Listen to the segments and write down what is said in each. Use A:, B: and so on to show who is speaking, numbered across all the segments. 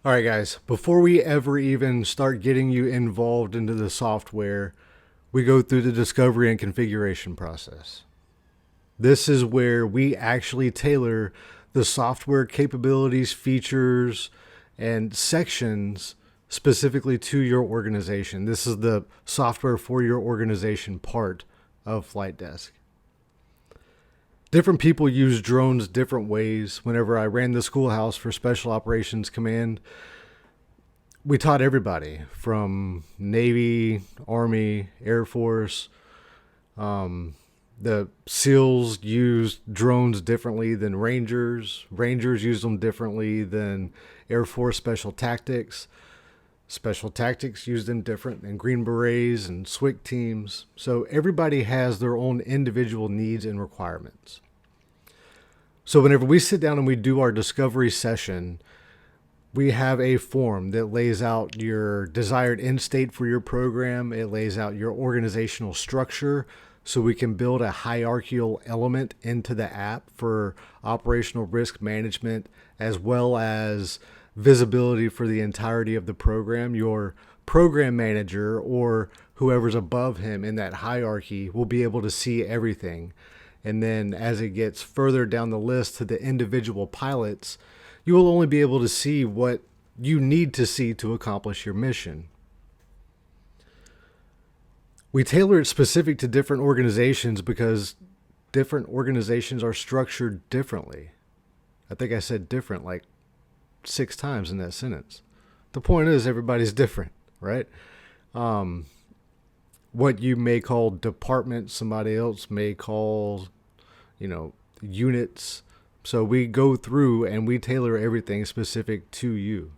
A: All right, guys, before we ever even start getting you involved into the software, we go through the discovery and configuration process. This is where we actually tailor the software capabilities, features, and sections specifically to your organization. This is the software for your organization part of FlightDesk. Different people use drones different ways. Whenever I ran the schoolhouse for Special Operations Command, we taught everybody from Navy, Army, Air Force. The SEALs used drones differently than Rangers. Rangers used them differently than Air Force Special Tactics. Special Tactics used them different than Green Berets and SWIC teams. So everybody has their own individual needs and requirements. So whenever we sit down and we do our discovery session, we have a form that lays out your desired end state for your program. It lays out your organizational structure so we can build a hierarchical element into the app for operational risk management, as well as visibility for the entirety of the program. Your program manager or whoever's above him in that hierarchy will be able to see everything. And then as it gets further down the list to the individual pilots, you will only be able to see what you need to see to accomplish your mission. We tailor it specific to different organizations because different organizations are structured differently. I think I said different like 6 times in that sentence. The point is everybody's different, right? What you may call departments, somebody else may call, units. So we go through and we tailor everything specific to you.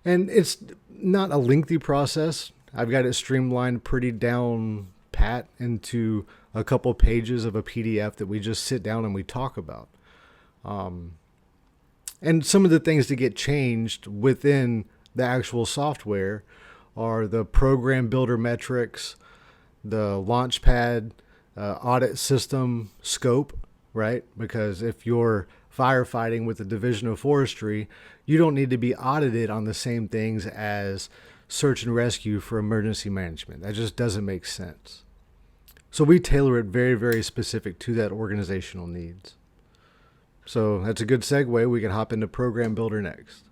A: And it's not a lengthy process. I've got it streamlined pretty down pat into a couple pages of a PDF that we just sit down and we talk about. And some of the things that get changed within the actual software are the program builder metrics, the launchpad audit system scope, right? Because if you're firefighting with the Division of Forestry, you don't need to be audited on the same things as search and rescue for emergency management. That just doesn't make sense. So we tailor it very, very specific to that organizational needs. So that's a good segue. We can hop into Program Builder next.